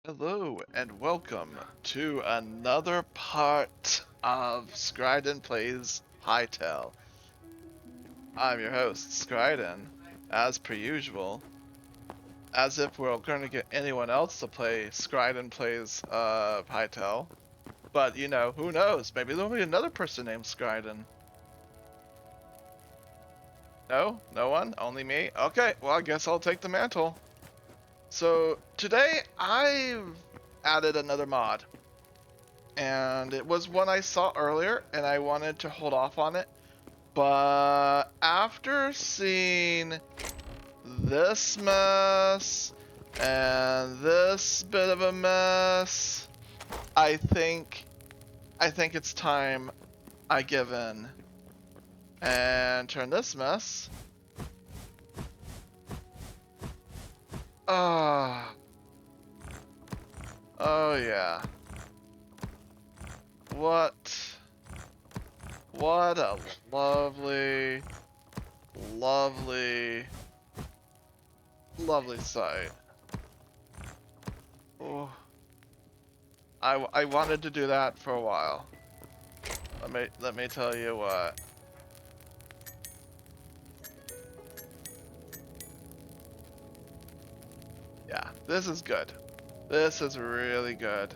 Hello and welcome to another part of Scrydan Plays Hytale. I'm your host, Scrydan, as per usual, as if we're going to get anyone else to play Scrydan Plays Hytale. But who knows? Maybe there'll be another person named Scrydan. No? No one? Only me? Okay, well I guess I'll take the mantle. So today I've added another mod. And it was one I saw earlier, and I wanted to hold off on it. But after seeing this mess and this bit of a mess, I think it's time I give in and turn this mess. Ah, oh yeah. What a lovely, lovely, lovely sight. Oh, I wanted to do that for a while. Let me tell you what. Yeah, this is good. This is really good.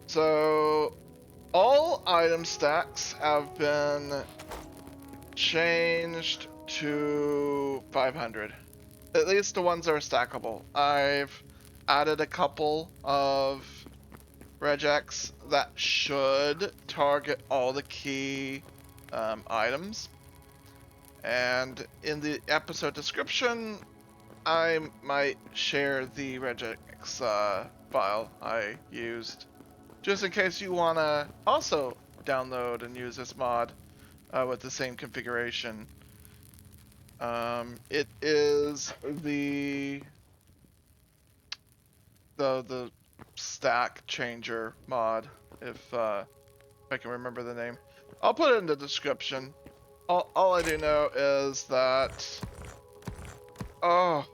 So all item stacks have been changed to 500. At least the ones that are stackable. I've added a couple of regex that should target all the key items. And in the episode description, I might share the regex file I used, just in case you want to also download and use this mod with the same configuration. It is the stack changer mod, if I can remember the name. I'll put it in the description. All I do know is that, oh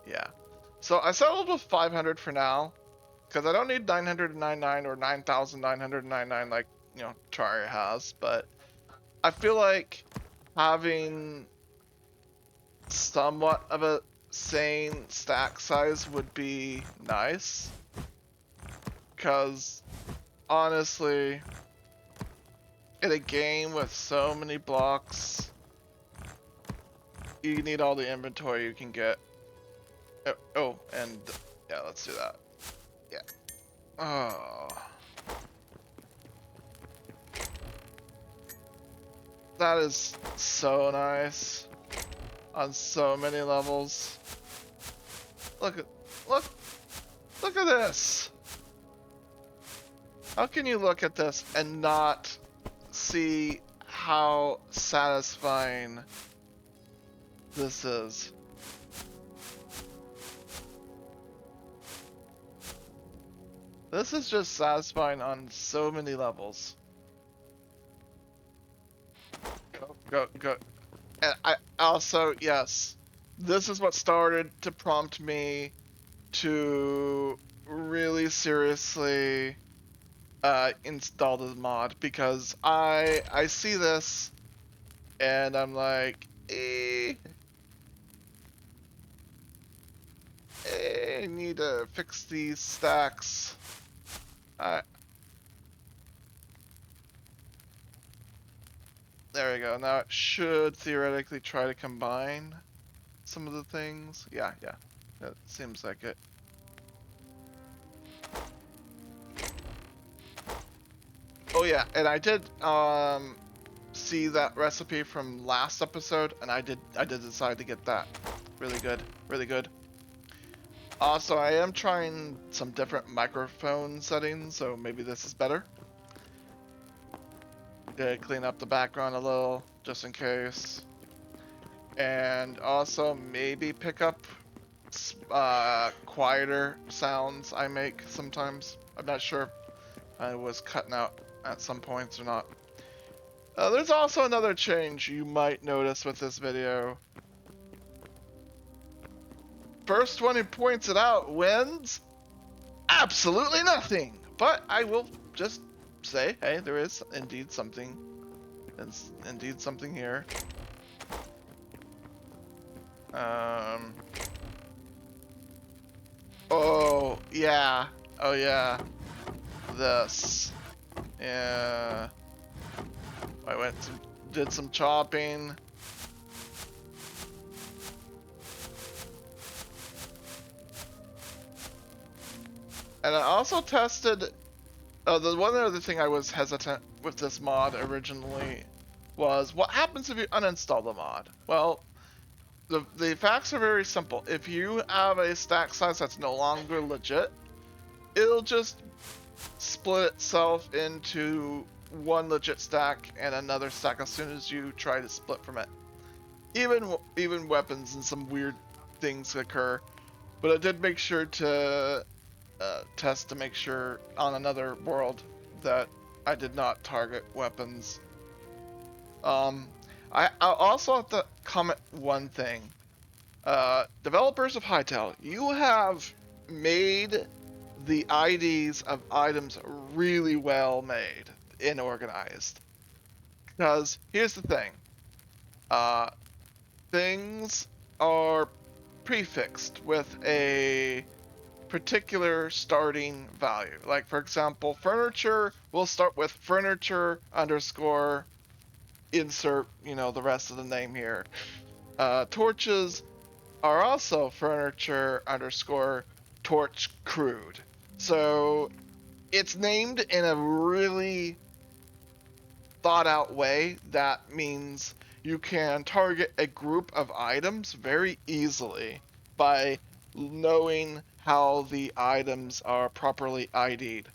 yeah. So I settled with 500 for now, because I don't need 999 or 9,999 like, Terraria has, but I feel like having somewhat of a sane stack size would be nice, because honestly, in a game with so many blocks, you need all the inventory you can get. Oh, and yeah, let's do that. Yeah. Oh. That is so nice on so many levels. Look at this. How can you look at this and not see how satisfying this is? This is just satisfying on so many levels. Go. And I also, yes, this is what started to prompt me to really seriously install the mod, because I see this and I'm like, I need to fix these stacks. There we go. Now it should theoretically try to combine some of the things. Yeah, that seems like it. Oh yeah, and I did see that recipe from last episode, and I did decide to get that. Really good, really good. Also, I am trying some different microphone settings, so maybe this is better. Gonna clean up the background a little, just in case. And also maybe pick up quieter sounds I make sometimes. I'm not sure if I was cutting out at some points or not. There's also another change you might notice with this video. First one who points it out wins absolutely nothing. But I will just say, hey, there is indeed something. There's indeed something here. Oh yeah. Oh yeah. This. Yeah. I went to, did some chopping. And I also tested, the one other thing I was hesitant with this mod originally was what happens if you uninstall the mod? Well, the facts are very simple. If you have a stack size that's no longer legit, it'll just split itself into one legit stack and another stack as soon as you try to split from it. Even weapons and some weird things occur, but I did make sure to test to make sure on another world that I did not target weapons. I also have to comment one thing. Developers of Hytale, you have made the IDs of items really well made and organized. Because here's the thing. Things are prefixed with a particular starting value. Like, for example, furniture will start with furniture underscore insert, the rest of the name here. Torches are also furniture underscore torch crude. So it's named in a really thought out way that means you can target a group of items very easily by knowing how the items are properly ID'd.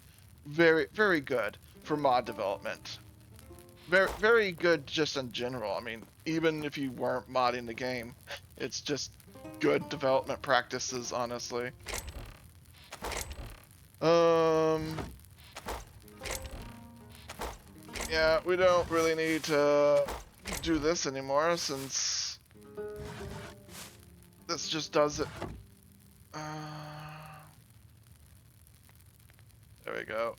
Very, very good for mod development. Very, very good just in general. I mean, even if you weren't modding the game, it's just good development practices, honestly. Yeah, we don't really need to do this anymore since this just does it. There we go.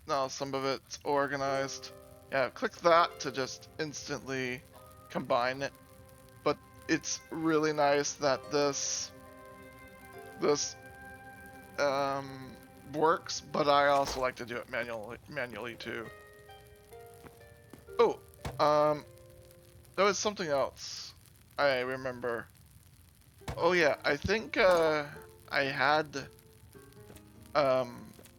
Now some of it's organized. Yeah, click that to just instantly combine it. But it's really nice that this works, but I also like to do it manually too. Oh, there was something else I remember. Oh yeah, I think I had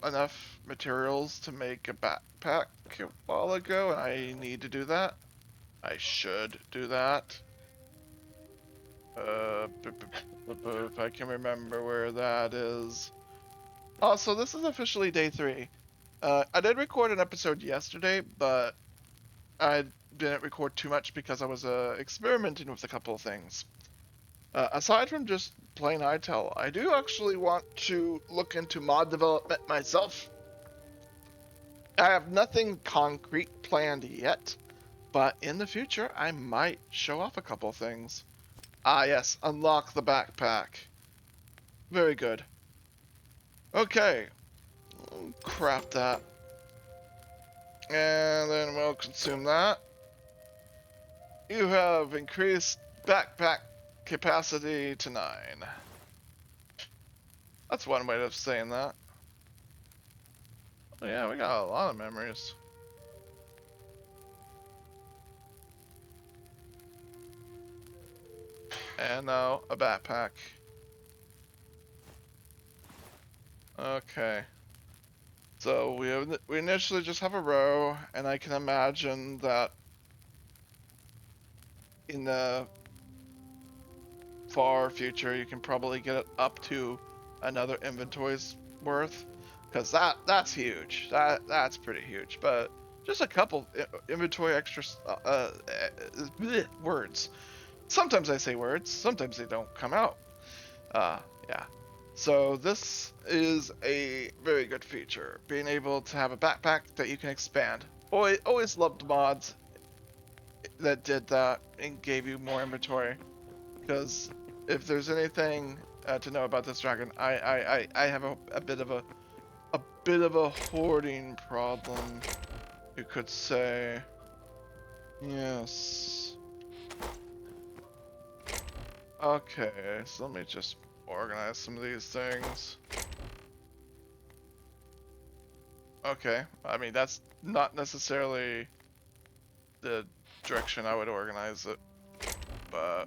enough materials to make a backpack a while ago, and I need to do that. I should do that. If I can remember where that is. Also, this is officially day 3. I did record an episode yesterday, but I didn't record too much because I was experimenting with a couple of things. Aside from just playing Hytale, I do actually want to look into mod development myself. I have nothing concrete planned yet, but in the future I might show off a couple of things. Ah yes, unlock the backpack. Very good. Okay, craft that. And then we'll consume that. You have increased backpack capacity to 9. That's one way of saying that. Oh yeah, we got a lot of memories. And now a backpack. Okay. So we initially just have a row, and I can imagine that in the far future you can probably get it up to another inventory's worth, because that's huge. That's pretty huge. But just a couple inventory extra words. Sometimes I say words, sometimes they don't come out. Yeah. So this is a very good feature, being able to have a backpack that you can expand. Always loved mods. that did that and gave you more inventory. Because if there's anything to know about this dragon, I have a bit of a hoarding problem, you could say. Yes. Okay, so let me just organize some of these things. Okay, I mean, that's not necessarily the direction I would organize it, but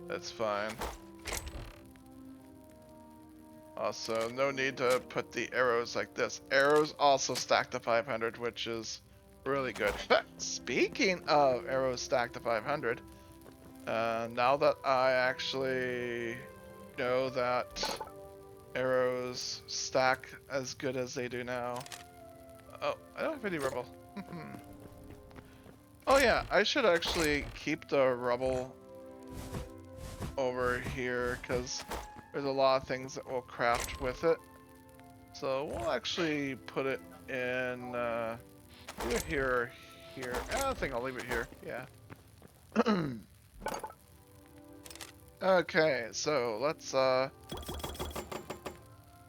that's fine. Also, no need to put the arrows like this. Arrows also stack to 500, which is really good. But speaking of arrows stacked to 500, now that I actually know that arrows stack as good as they do now. Oh, I don't have any rubble. Oh yeah, I should actually keep the rubble over here because there's a lot of things that we'll craft with it. So we'll actually put it in either here or here. I think I'll leave it here. Yeah. Okay, so let's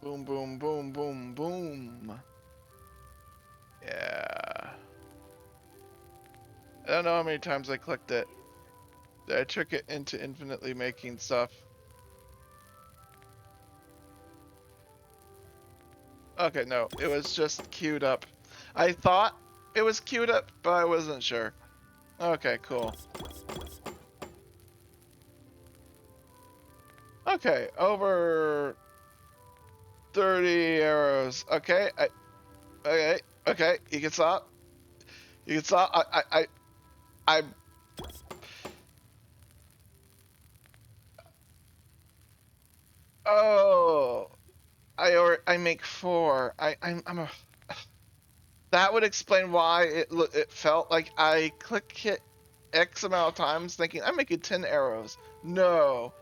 boom, boom, boom, boom, boom. Yeah. I don't know how many times I clicked it. I took it into infinitely making stuff. Okay, no, it was just queued up. I thought it was queued up, but I wasn't sure. Okay, cool. Okay, over 30 arrows. Okay, okay, you can stop. You can stop. I oh, I make 4. I'm a, that would explain why it felt like I click it X amount of times thinking I'm making 10 arrows. No,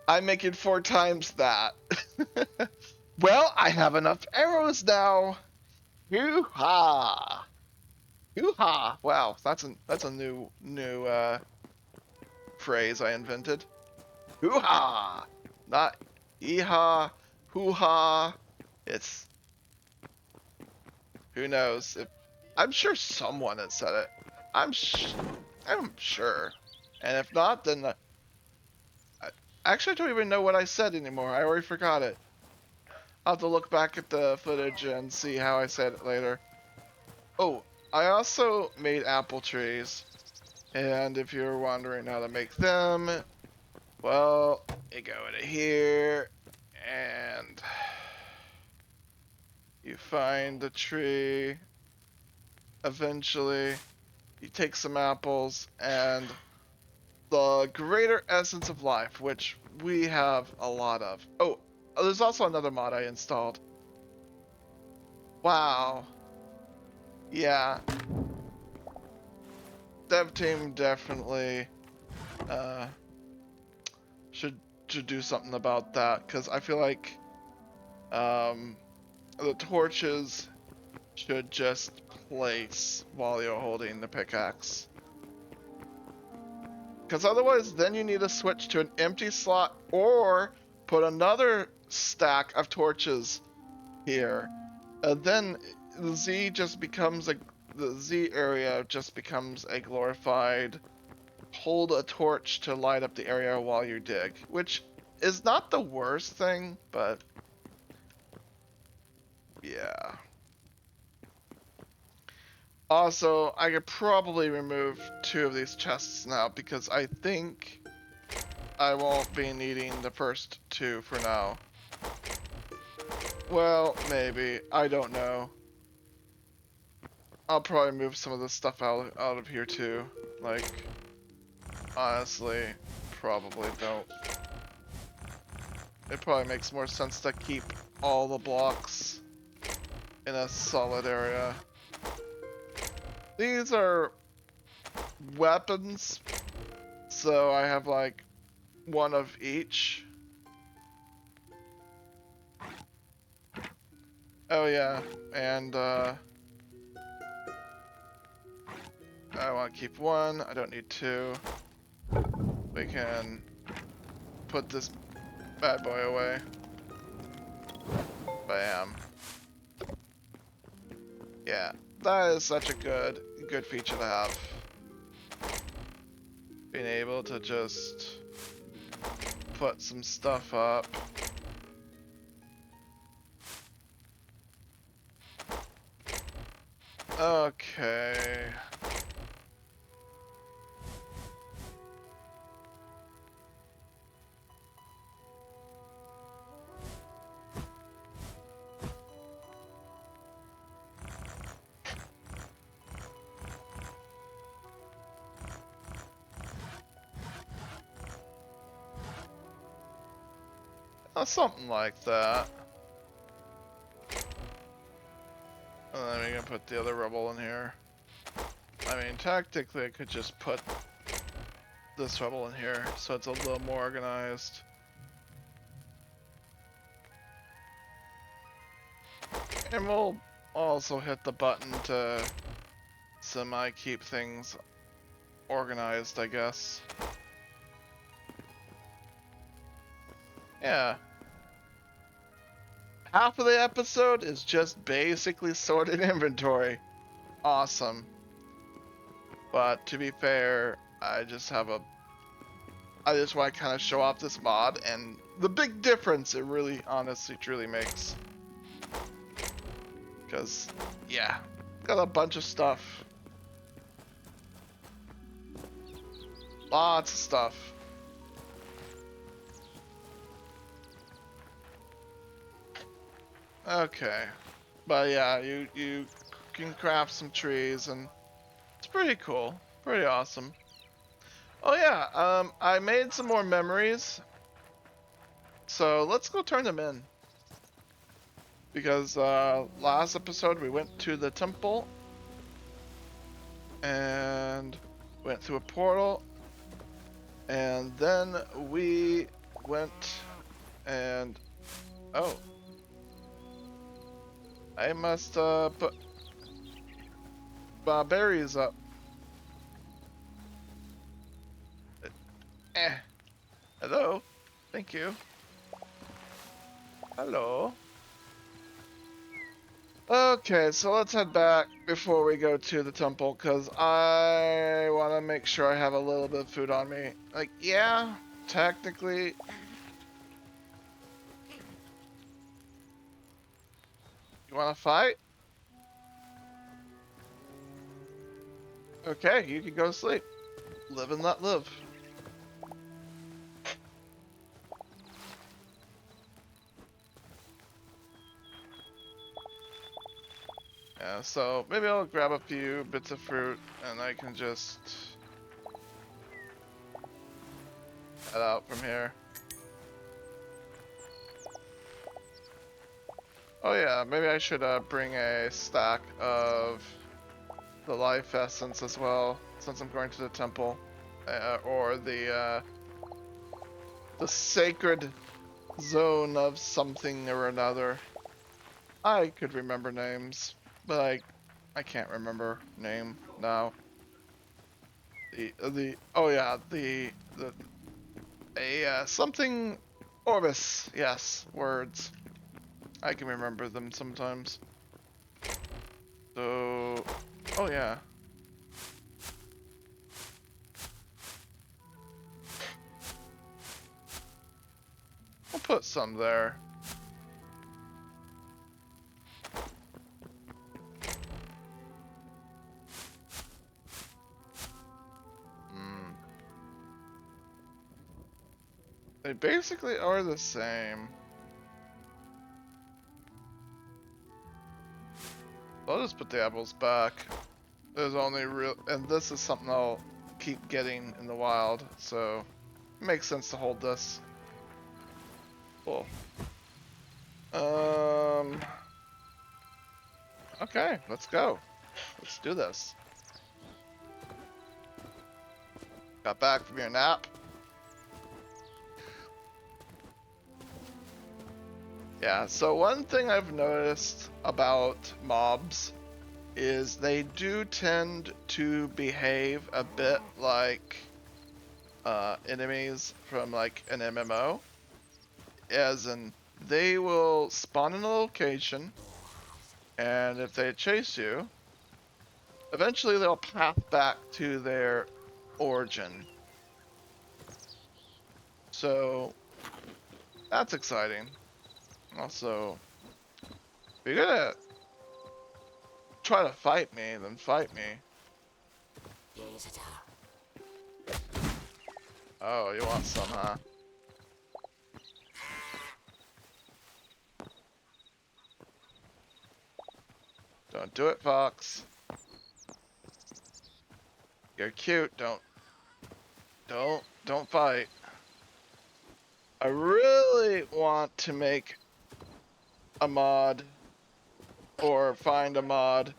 I'm making 4 times that. Well, I have enough arrows now. Hoo-ha. Hoo-ha. Wow, that's a new phrase I invented. Hoo-ha. Not hee-ha, hoo-ha. It's who knows if I'm sure someone has said it. I'm sure. And if not, then I actually don't even know what I said anymore. I already forgot it. I'll have to look back at the footage and see how I said it later. Oh, I also made apple trees. And if you're wondering how to make them, well, you go into here and you find the tree. Eventually, you take some apples and the greater essence of life, which we have a lot of. Oh, there's also another mod I installed. Wow. Yeah. Dev team definitely uh, should do something about that because I feel like the torches should just place while you're holding the pickaxe. Because otherwise, then you need to switch to an empty slot or put another stack of torches here. Then the Z area just becomes a glorified hold a torch to light up the area while you dig, which is not the worst thing, but yeah. Also, I could probably remove 2 of these chests now because I think I won't be needing the first 2 for now. Well, maybe. I don't know. I'll probably move some of this stuff out of here too. Like, honestly, probably don't. It probably makes more sense to keep all the blocks in a solid area. These are weapons, so I have like 1 of each. Oh yeah, and I want to keep one. I don't need two. We can put this bad boy away. Bam. Yeah, that is such a good feature to have. Being able to just put some stuff up. Okay. Something like that. And then we can put the other rubble in here. I mean, tactically, I could just put this rubble in here, so it's a little more organized. And we'll also hit the button to semi-keep things organized, I guess. Yeah. Half of the episode is just basically sorted inventory. Awesome. But to be fair, I just want to kind of show off this mod and the big difference it really, honestly, truly makes. Because, yeah, got a bunch of stuff. Lots of stuff. Okay. But yeah, you can craft some trees and it's pretty cool. Pretty awesome. Oh yeah, I made some more memories. So let's go turn them in. Because last episode we went to the temple and went through a portal, and then we went and I must put berries up. Hello, thank you. Hello. Okay, so let's head back before we go to the temple, because I want to make sure I have a little bit of food on me. Like, yeah, technically. You want to fight? Okay, you can go to sleep. Live and let live. Yeah, so maybe I'll grab a few bits of fruit and I can just head out from here. Oh yeah, maybe I should bring a stack of the life essence as well, since I'm going to the temple, or the sacred zone of something or another. I could remember names, but I can't remember name now. Something Orbis, yes, words. I can remember them sometimes. So, oh yeah. I'll put some there. They basically are the same. I'll just put the apples back. There's only and this is something I'll keep getting in the wild, so it makes sense to hold this. Cool. Okay, let's go. Let's do this. Got back from your nap. Yeah, so one thing I've noticed about mobs is they do tend to behave a bit like enemies from like an MMO, as in they will spawn in a location, and if they chase you, eventually they'll path back to their origin. So that's exciting. Also, if you're gonna try to fight me, then fight me. Oh, you want some, huh? Don't do it, Fox. You're cute. Don't fight. I really want to make a mod or find a mod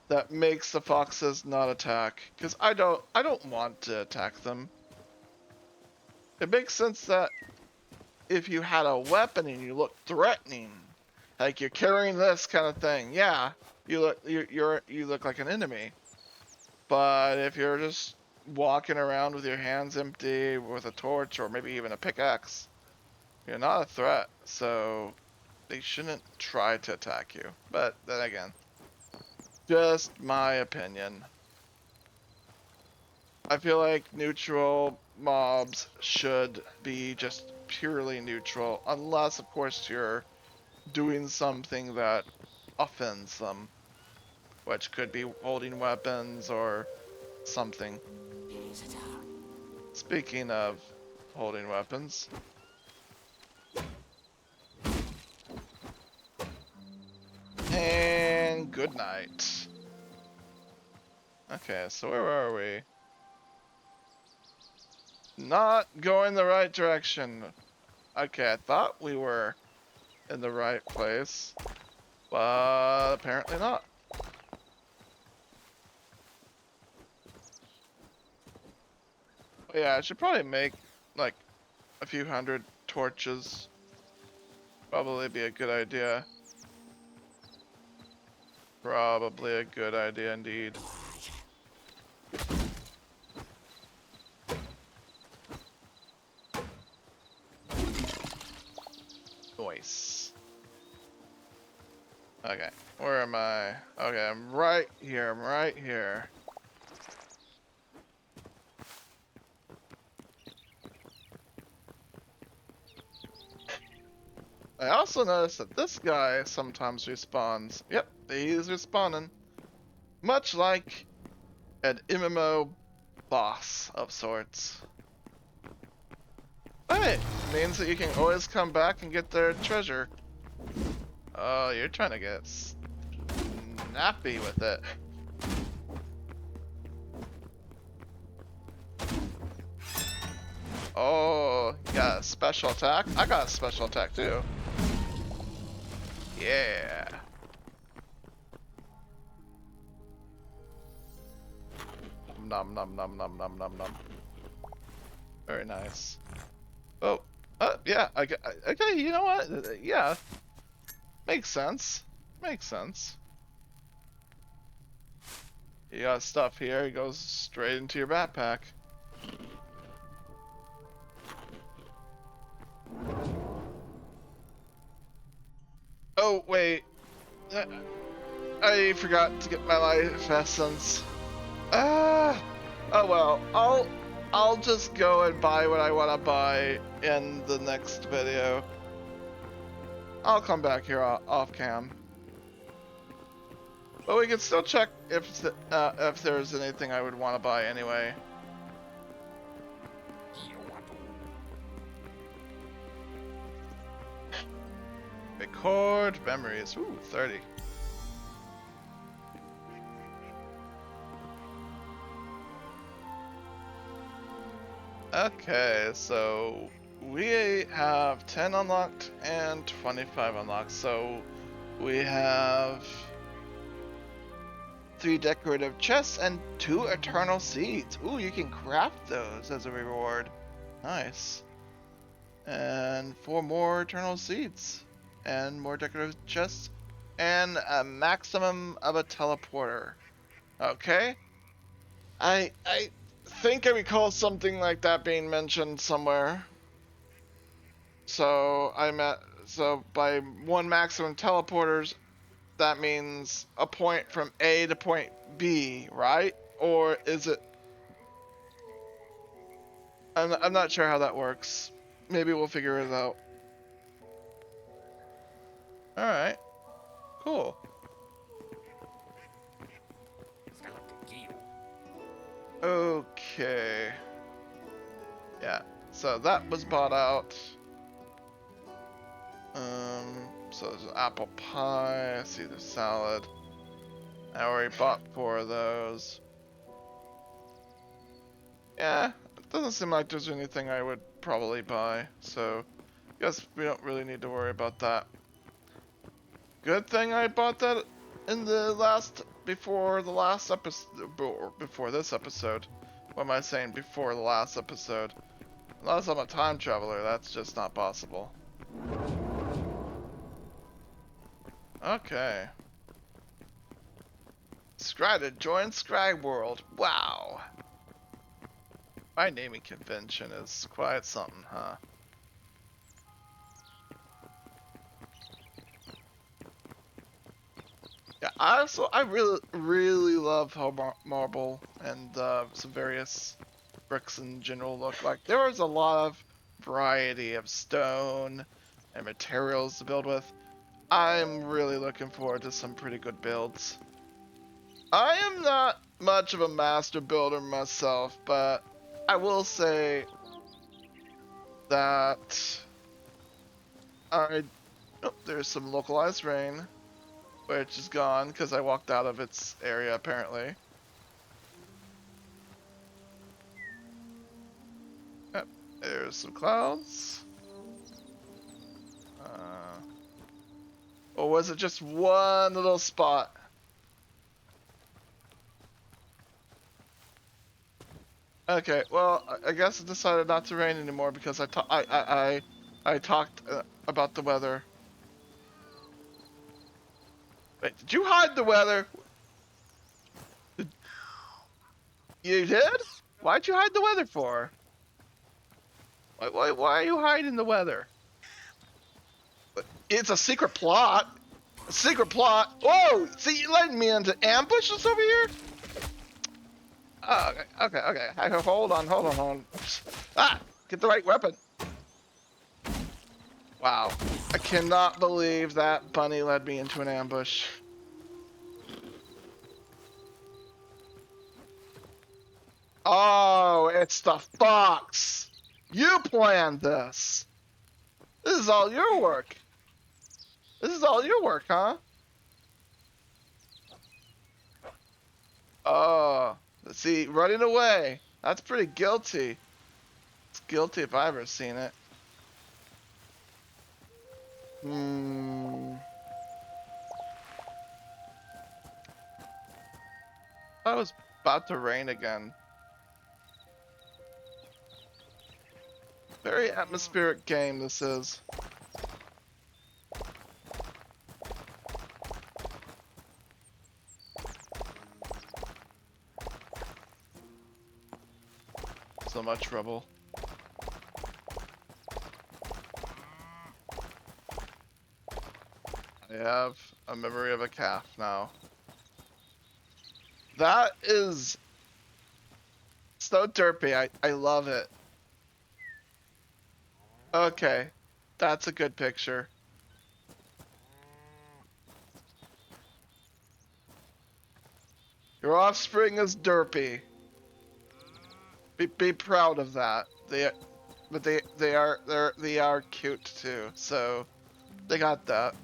that makes the foxes not attack, because I don't want to attack them. It makes sense that if you had a weapon and you look threatening, like you're carrying this kind of thing, yeah, you look like an enemy. But if you're just walking around with your hands empty with a torch or maybe even a pickaxe, you're not a threat. So they shouldn't try to attack you. But then again, just my opinion. I feel like neutral mobs should be just purely neutral, unless of course you're doing something that offends them, which could be holding weapons or something. Speaking of holding weapons, and good night. Okay, so where are we? Not going the right direction. Okay, I thought we were in the right place, but apparently not. But yeah, I should probably make like a few hundred torches. Probably be a good idea. Probably a good idea indeed. Nice. Okay, where am I? Okay, I'm right here. I'm right here. I also noticed that this guy sometimes respawns. Yep, he's respawning. Much like an MMO boss of sorts. Hey, means that you can always come back and get their treasure. Oh, you're trying to get snappy with it. Oh, you got a special attack? I got a special attack too. Yeah. Nom nom nom nom nom nom nom. Very nice. Oh, yeah. Okay, you know what? Yeah, makes sense. Makes sense. You got stuff here. It goes straight into your backpack. Oh wait, I forgot to get my life essence. Ah. Oh well. I'll just go and buy what I want to buy in the next video. I'll come back here off cam. But we can still check if there's anything I would want to buy anyway. Record memories. Ooh, 30. Okay, so we have 10 unlocked and 25 unlocked. So we have 3 decorative chests and 2 eternal seeds. Ooh, you can craft those as a reward. Nice. And 4 more eternal seeds and more decorative chests and a maximum of a teleporter. Okay. I think I recall something like that being mentioned somewhere. So so by one maximum teleporters, that means a point from A to point B, right? Or is it? I'm not sure how that works. Maybe we'll figure it out. All right, cool. Okay. Yeah. So that was bought out. So there's an apple pie. I see the salad. I already bought 4 of those. Yeah, it doesn't seem like there's anything I would probably buy, so guess we don't really need to worry about that. Good thing I bought that in the before the last episode, before this episode. What am I saying? Before the last episode. Unless I'm a time traveler, that's just not possible. Okay. Scrydan join Scry World. Wow. My naming convention is quite something, huh? Yeah, I really love how marble and some various bricks in general look like. There is a lot of variety of stone and materials to build with. I'm really looking forward to some pretty good builds. I am not much of a master builder myself, but I will say that oh, there's some localized rain, which is gone because I walked out of its area apparently. Yep, there's some clouds. Or was it just one little spot? Okay, well, I guess it decided not to rain anymore because I talked about the weather. Wait, did you hide the weather? You did? Why'd you hide the weather for? Why are you hiding the weather? It's a secret plot. A secret plot. Whoa! See, you letting me into ambushes over here? Oh, okay. Hold on. Ah! Get the right weapon. Wow. I cannot believe that bunny led me into an ambush. Oh, it's the fox! You planned this! This is all your work! This is all your work, huh? Oh, see, running away. That's pretty guilty. It's guilty if I've ever seen it. I was about to rain again. Very atmospheric game this is. So much rubble. I have a memory of a calf now. That is so derpy. I love it. Okay, that's a good picture. Your offspring is derpy. Be proud of that. They are cute too. So they got that.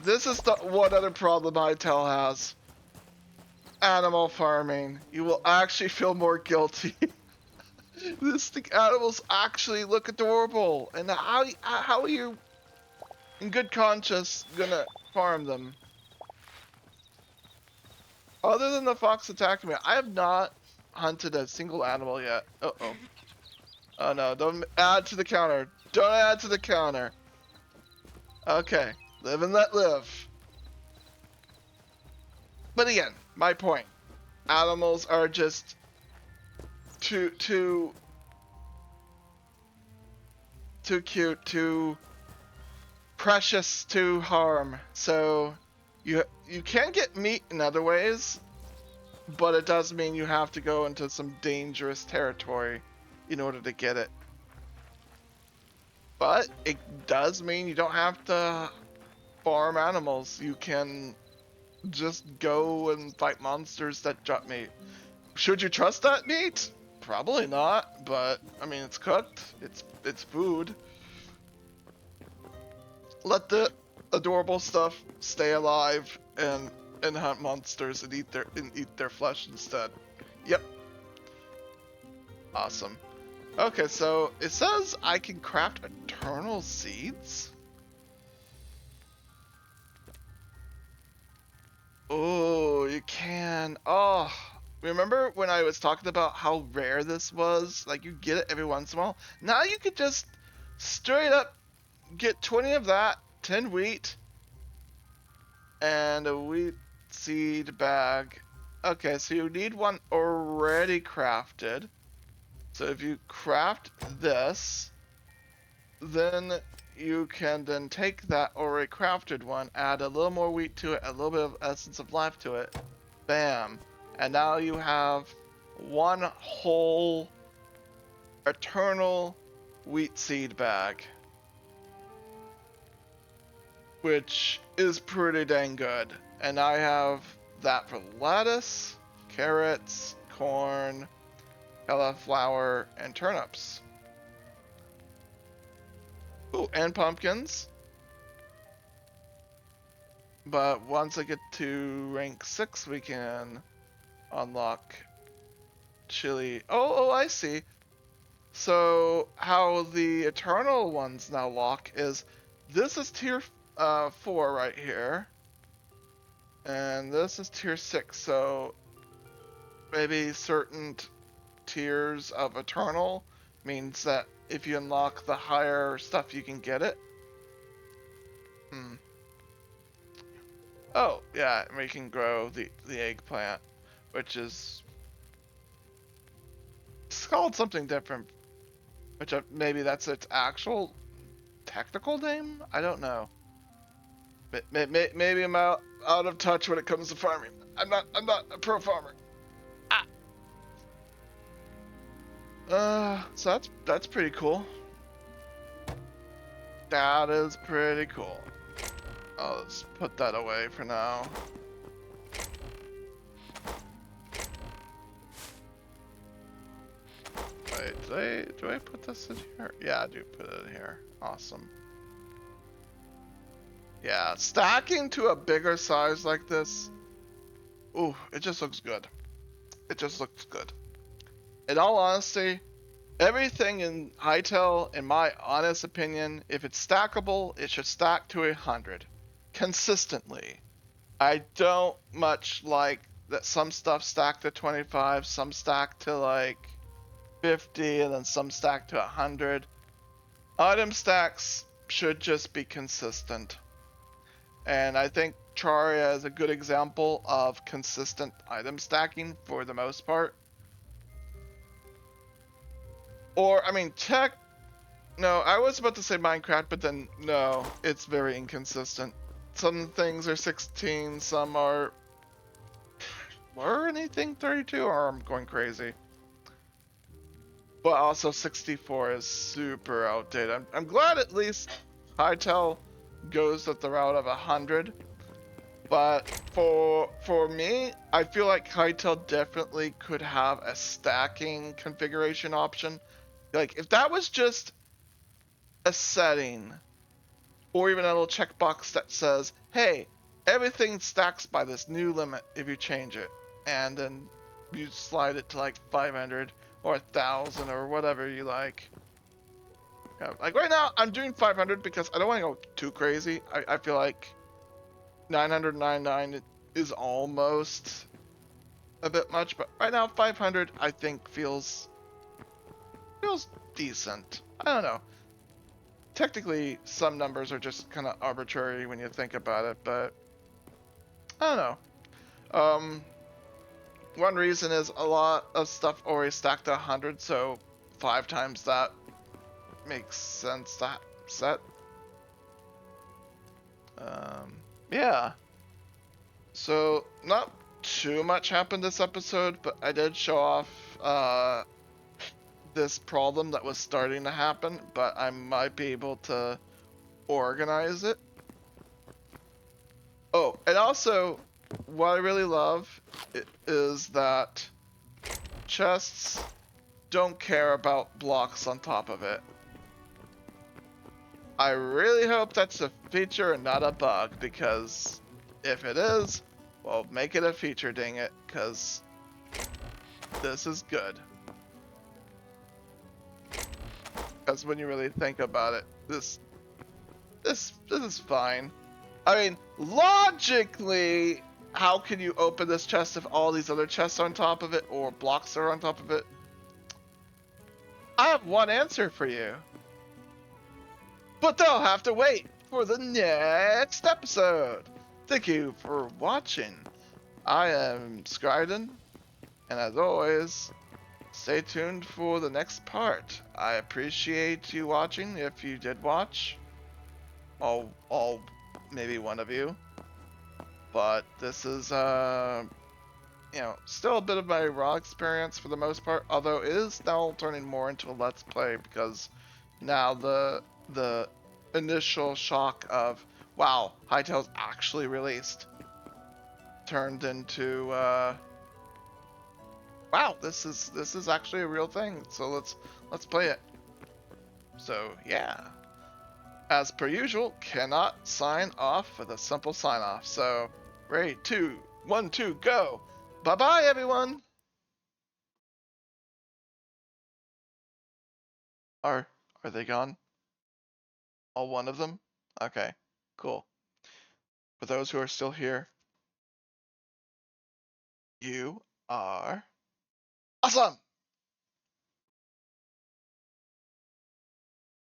This is the one other problem Hytale has. Animal farming. You will actually feel more guilty. The animals actually look adorable, and how are you, in good conscience, gonna farm them? Other than the fox attacking me, I have not hunted a single animal yet. Uh-oh. Oh no, don't add to the counter. Don't add to the counter. Okay. Live and let live. But again, my point. Animals are just too cute, too precious to harm. So you can get meat in other ways, but it does mean you have to go into some dangerous territory in order to get it. But it does mean you don't have to farm animals. You can just go and fight monsters that drop meat. Should you trust that meat? Probably not, but I mean it's cooked. It's food. Let the adorable stuff stay alive and hunt monsters and eat their flesh instead. Yep. Awesome. Okay, so it says I can craft eternal seeds. Oh, you can. Oh, remember when I was talking about how rare this was? Like you get it every once in a while. Now you could just straight up get 20 of that, 10 wheat, and a wheat seed bag. Okay, so you need one already crafted. So if you craft this, then you can then take that already crafted one, add a little more wheat to it, a little bit of essence of life to it. Bam. And now you have one whole eternal wheat seed bag, which is pretty dang good. And I have that for lettuce, carrots, corn, cauliflower, and turnips. Ooh, and pumpkins. But once I get to rank 6, we can unlock chili. Oh, I see. So how the eternal ones now lock is this is tier 4 right here. And this is tier 6. So maybe certain tiers of eternal means that if you unlock the higher stuff, you can get it. Oh, yeah, we can grow the eggplant, which is... It's called something different, which maybe that's its actual technical name? I don't know. Maybe I'm out of touch when it comes to farming. I'm not a pro farmer. So that's pretty cool. That is pretty cool. Let's put that away for now. Wait, do I put this in here? Yeah, I do put it in here. Awesome. Yeah, stacking to a bigger size like this, ooh, it just looks good. It just looks good. In all honesty, everything in Hytale, in my honest opinion, if it's stackable, it should stack to 100. Consistently. I don't much like that some stuff stack to 25, some stack to like 50, and then some stack to 100. Item stacks should just be consistent. And I think Charia is a good example of consistent item stacking for the most part. Or, I mean, no, I was about to say Minecraft, but then no, it's very inconsistent. Some things are 16, some are... Were anything 32, or I'm going crazy? But also 64 is super outdated. I'm glad at least Hytale goes with the route of 100. But for me, I feel like Hytale definitely could have a stacking configuration option. Like, if that was just a setting, or even a little checkbox that says, hey, everything stacks by this new limit if you change it, and then you slide it to like 500 or 1,000 or whatever you like. Yeah, like right now, I'm doing 500 because I don't want to go too crazy. I feel like 999 is almost a bit much, but right now 500 I think feels decent. I don't know. technically some numbers are just kind of arbitrary when you think about it, but I don't know. One reason is a lot of stuff already stacked to 100, so 5 times that makes sense. That set. Yeah. So not too much happened this episode, but I did show off this problem that was starting to happen, but I might be able to organize it. Oh, and also, what I really love is that chests don't care about blocks on top of it. I really hope that's a feature and not a bug, because if it is, well, make it a feature, dang it, because this is good. Because when you really think about it, this is fine. I mean, logically, how can you open this chest if all these other chests are on top of it, or blocks are on top of it? I have one answer for you. But they'll have to wait for the next episode. Thank you for watching. I am Scrydan, and as always, stay tuned for the next part. I appreciate you watching if you did watch. All maybe one of you. But this is still a bit of my raw experience for the most part, although it is now turning more into a let's play, because now the initial shock of, wow, Hytale's actually released, turned into wow, this is actually a real thing. So let's play it. So yeah, as per usual, cannot sign off with a simple sign off. So 3, 2, 1, 2, go. Bye bye, everyone. Are they gone? All one of them? Okay, cool. For those who are still here, you are awesome.